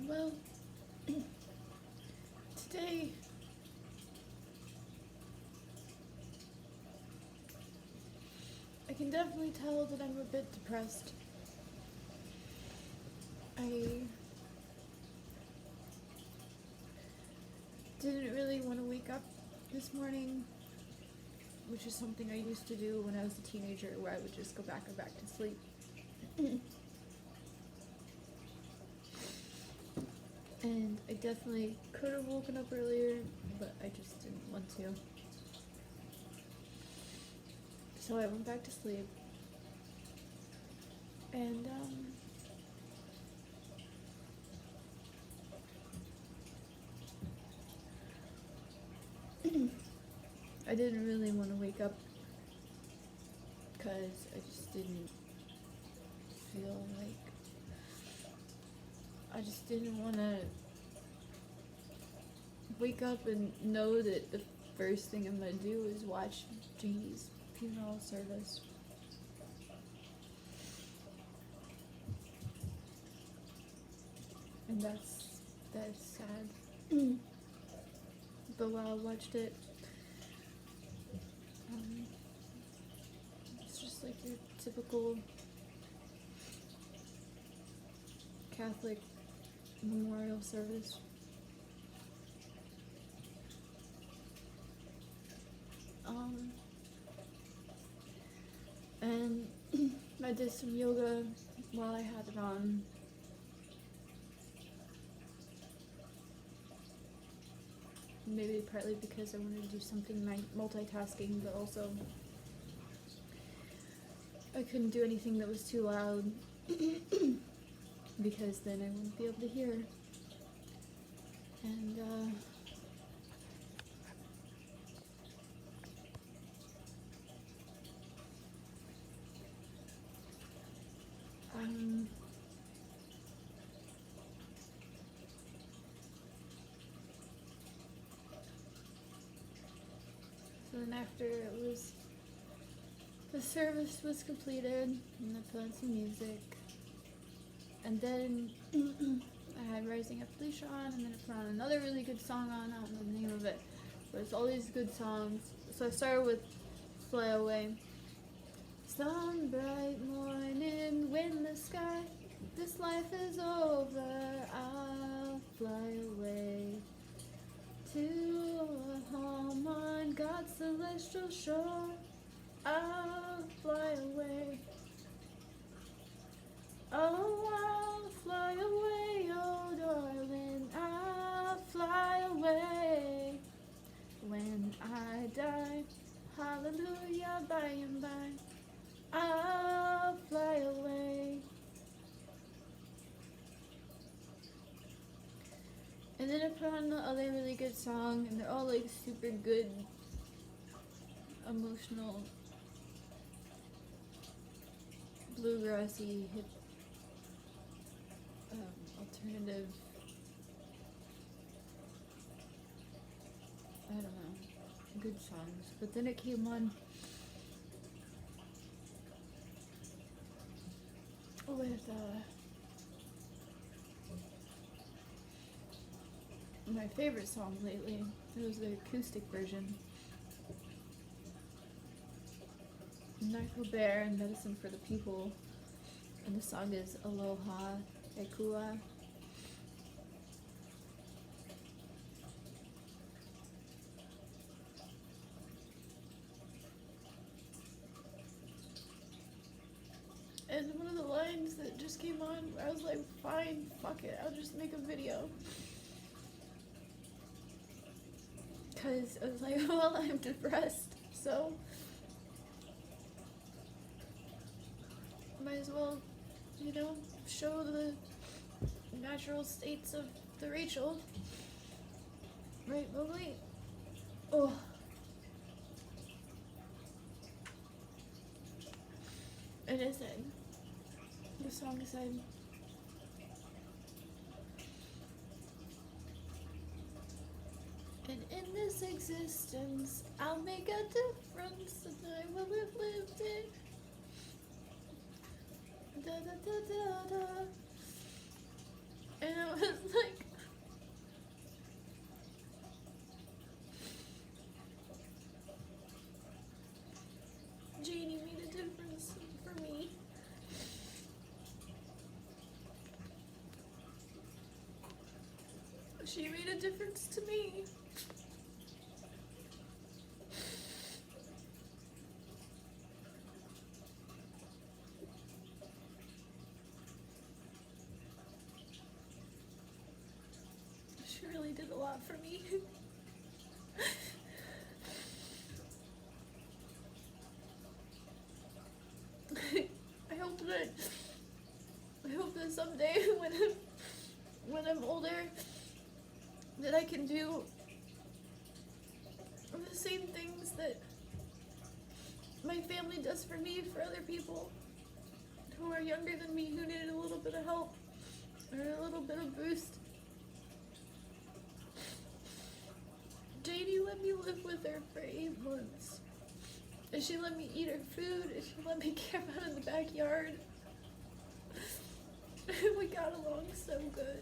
Well, today I can definitely tell that I'm a bit depressed. I didn't really want to wake up this morning, which is something I used to do when I was a teenager, where I would just go back and back to sleep. And I definitely could have woken up earlier, but I just didn't want to. So I went back to sleep. And, I didn't really want to wake up because I just didn't feel like, I just didn't want to wake up and know that the first thing I'm going to do is watch Janie's funeral service. And that's sad. But while I watched it, it's just like your typical Catholic memorial service. And I did some yoga while I had it on. Maybe partly because I wanted to do something multitasking, but also I couldn't do anything that was too loud because then I wouldn't be able to hear. And so then after the service was completed, and I put on some music, and then I had Rising Up Felicia on, and then I put on another really good song on, I don't know the name of it, but it's all these good songs. So I started with Fly Away. Some bright morning when the sky, this life is over, I'll fly away to a home on God's celestial shore. I'll fly away. Oh, I'll fly away, oh darling, I'll fly away. When I die, hallelujah, by and by, I'll fly away. And then I put on the other really good song, and they're all like super good, emotional, bluegrassy, hip, alternative, I don't know, good songs. But then it came on with my favorite song lately. It was the acoustic version. Michael Bear and Medicine for the People. And the song is Aloha Ekua. And one of the lines that just came on, I was like, fine, fuck it, I'll just make a video. Because I was like, well, I'm depressed, so might as well, show the natural states of the Rachel. Right, Mowgli? Oh. And it said, the song said, and in this existence, I'll make a difference, and I will have lived it. Da da da da da. And was like, Janie made a difference for me. She made a difference to me. She really did a lot for me. I hope that someday when I'm older that I can do the same things that my family does for me for other people who are younger than me, who needed a little bit of help or a little bit of boost. Janie let me live with her for 8 months. And she let me eat her food, and she let me camp out in the backyard. We got along so good.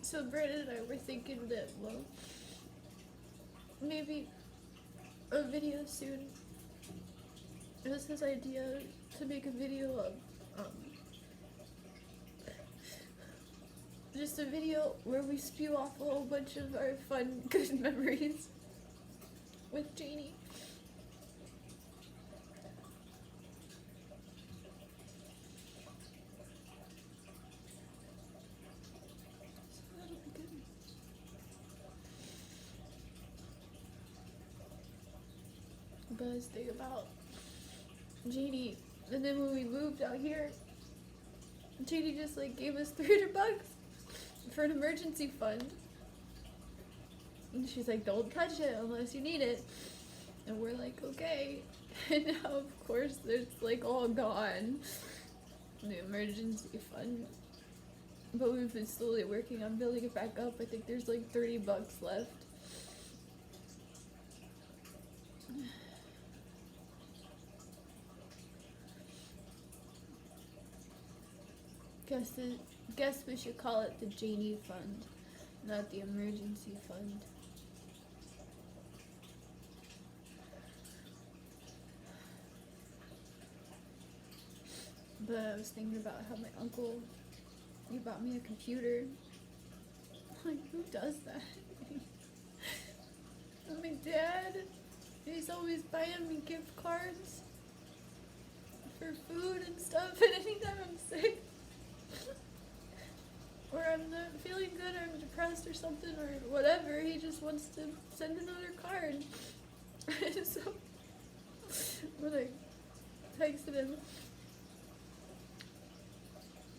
So Brandon and I were thinking that, well, maybe a video soon. It was his idea to make a video of just a video where we spew off a whole bunch of our fun, good memories with Janie. So that'll be good. But I was thinking about Janie, and then when we moved out here, Janie just like gave us $300 for an emergency fund. And she's like, don't touch it unless you need it. And we're like, okay. And now, of course, it's like all gone, the emergency fund. But we've been slowly working on building it back up. I think there's like $30 left. Guess we should call it the Janie Fund, not the emergency fund. But I was thinking about how my uncle, he bought me a computer. Like, who does that? And my dad, he's always buying me gift cards for food and stuff, and anytime I'm sick, or I'm not feeling good, or I'm depressed or something, or whatever, he just wants to send another card. So, when I texted him,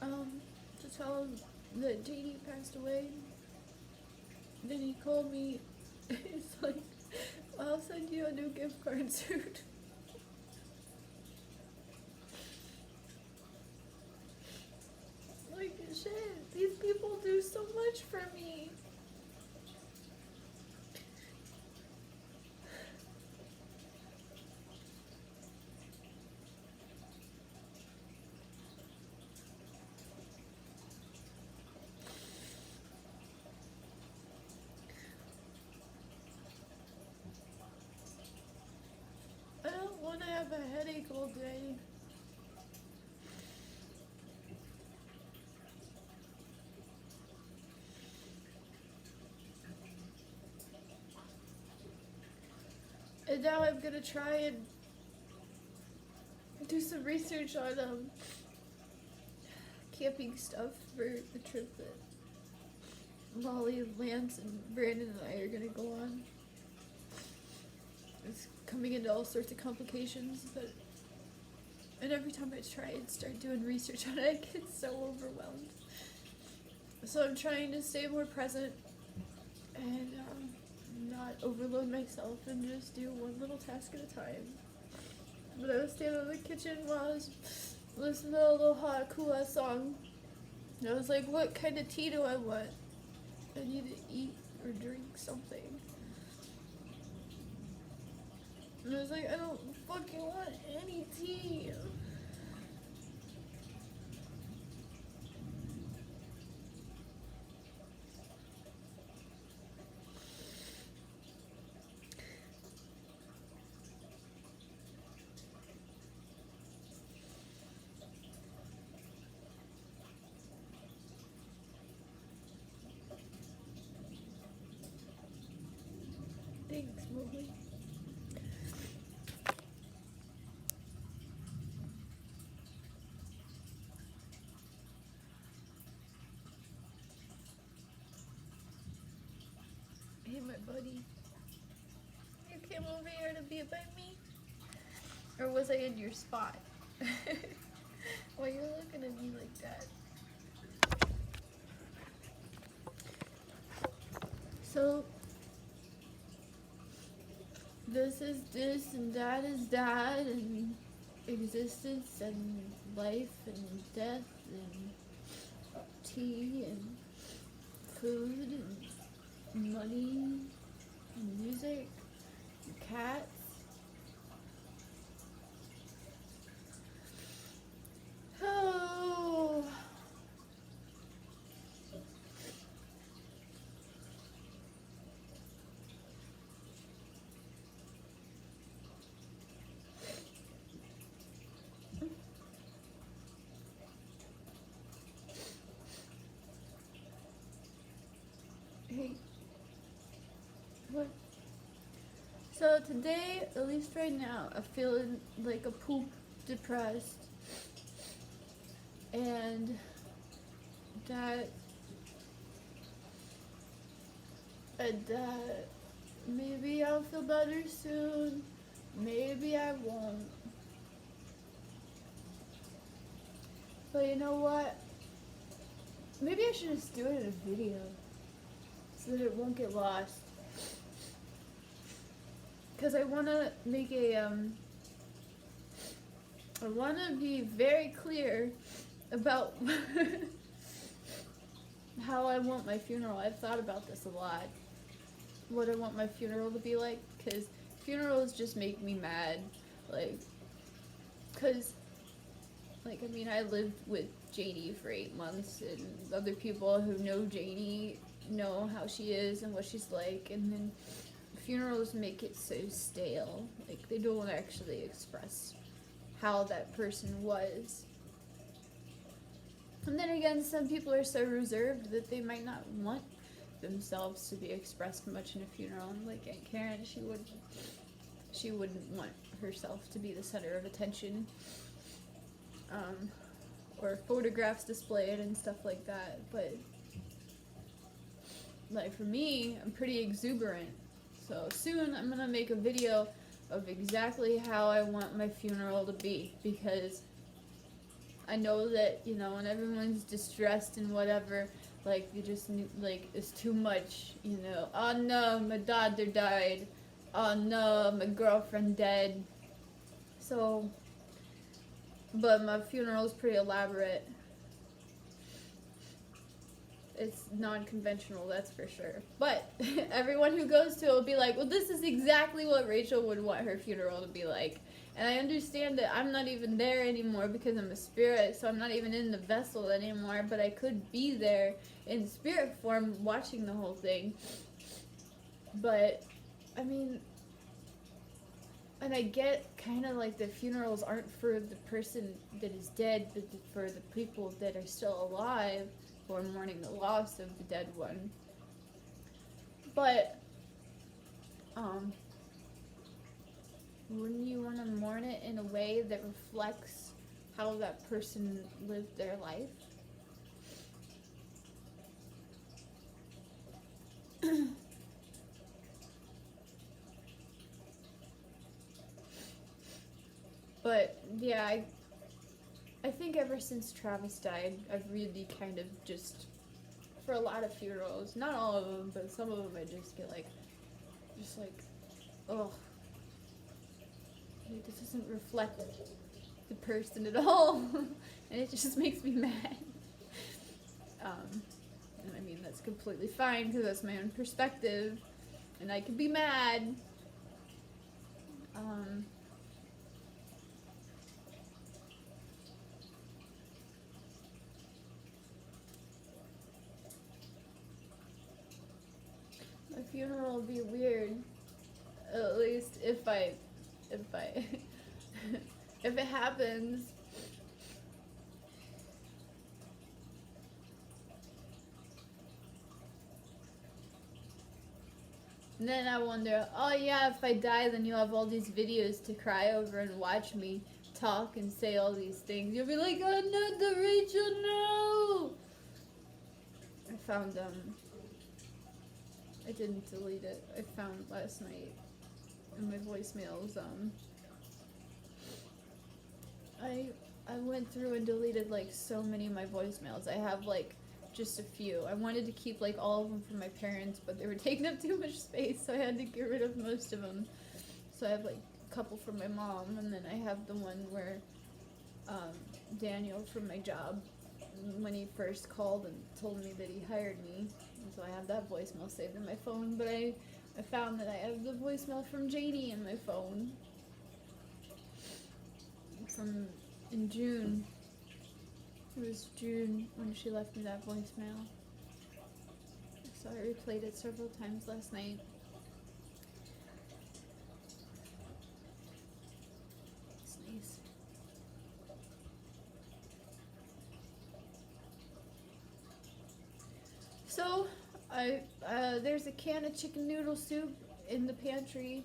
to tell him that Janie passed away, then he called me, he's like, I'll send you a new gift card soon. Like, shit, these people do so much for me. I don't want to have a headache all day. And now I'm gonna try and do some research on camping stuff for the trip that Molly, Lance, and Brandon and I are gonna go on. It's coming into all sorts of complications, and every time I try and start doing research on it, I get so overwhelmed. So I'm trying to stay more present and not overload myself and just do one little task at a time. But I was standing in the kitchen while I was listening to a little hot, cool-ass song. And I was like, what kind of tea do I want? I need to eat or drink something. And I was like, I don't fucking want any tea. Thanks, Mowgli. Hey, my buddy. You came over here to be by me? Or was I in your spot? Why you're looking at me like that? So, this is this and that is that, and existence and life and death and tea and food and money and music and cats. Oh. Hey. What? So today, at least right now, I'm feeling like a poop depressed. And that maybe I'll feel better soon, maybe I won't. But you know what? Maybe I should just do it in a video so that it won't get lost. Because I want to make I want to be very clear about how I want my funeral. I've thought about this a lot. What I want my funeral to be like, because funerals just make me mad. I lived with Janie for 8 months, and other people who know Janie know how she is and what she's like, and then funerals make it so stale. Like, they don't actually express how that person was. And then again, some people are so reserved that they might not want themselves to be expressed much in a funeral. And like Aunt Karen, she wouldn't want herself to be the center of attention, or photographs displayed and stuff like that. But like for me, I'm pretty exuberant. So soon I'm gonna make a video of exactly how I want my funeral to be, because I know that, you know, when everyone's distressed and whatever, like, you just, like, it's too much, you know. Oh no, my daughter died. Oh no, my girlfriend dead. So, but my funeral's pretty elaborate. It's non-conventional, that's for sure. But everyone who goes to it will be like, well, this is exactly what Rachel would want her funeral to be like. And I understand that I'm not even there anymore because I'm a spirit, so I'm not even in the vessel anymore, but I could be there in spirit form watching the whole thing. But, I mean, and I get kind of like the funerals aren't for the person that is dead, but for the people that are still alive who are mourning the loss of the dead one. But, wouldn't you want to mourn it in a way that reflects how that person lived their life? But, yeah, I think ever since Travis died, I've really kind of just, for a lot of funerals, not all of them, but some of them I just get like, ugh. This doesn't reflect the person at all, and it just makes me mad. And I mean, that's completely fine, because that's my own perspective, and I can be mad. My funeral will be weird, at least if if it happens. And then I wonder, oh yeah, if I die, then you'll have all these videos to cry over and watch me talk and say all these things. You'll be like, oh no, the Rachel, no! I found I didn't delete it. I found last night in my voicemails, I went through and deleted like so many of my voicemails. I have like just a few. I wanted to keep like all of them for my parents, but they were taking up too much space, so I had to get rid of most of them. So I have like a couple from my mom, and then I have the one where Daniel from my job, when he first called and told me that he hired me, and so I have that voicemail saved in my phone. But I found that I have the voicemail from Janie in my phone from in June. It was June when she left me that voicemail. So I replayed it several times last night. It's nice. So there's a can of chicken noodle soup in the pantry.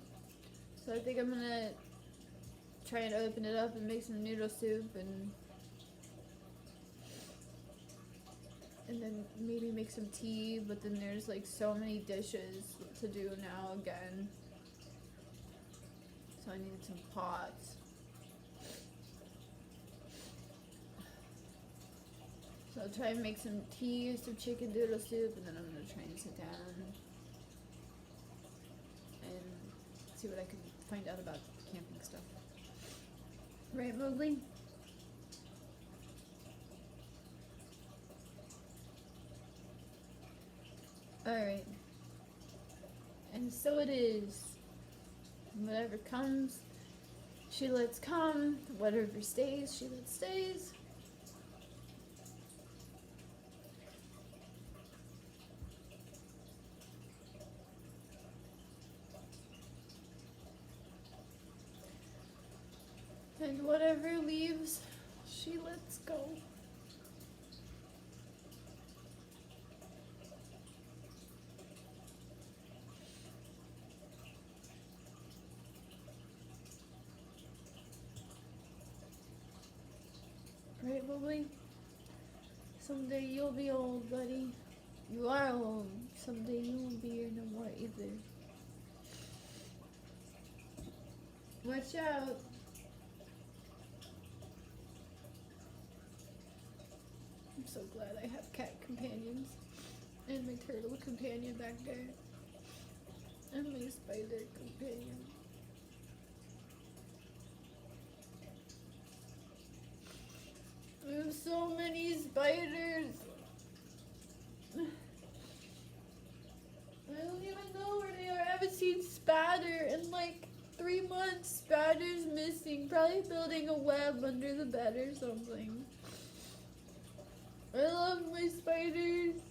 So I think I'm gonna try and open it up and make some noodle soup and then maybe make some tea, but then there's like so many dishes to do now again. So I need some pots. So I'll try and make some tea, some chicken noodle soup, and then I'm gonna try and sit down and see what I can find out about camping stuff. Right, Mowgli? Alright. And so it is. Whatever comes, she lets come. Whatever stays, she lets stays. And whatever leaves, she lets go. Right, Bubbly? Someday you'll be old, buddy. You are old. Someday you won't be here no more either. Watch out. I'm so glad I have cat companions. And my turtle companion back there. And my spider companion. I have so many spiders. I don't even know where they are. I haven't seen Spatter in like 3 months. Spatter's missing. Probably building a web under the bed or something. I love my spiders.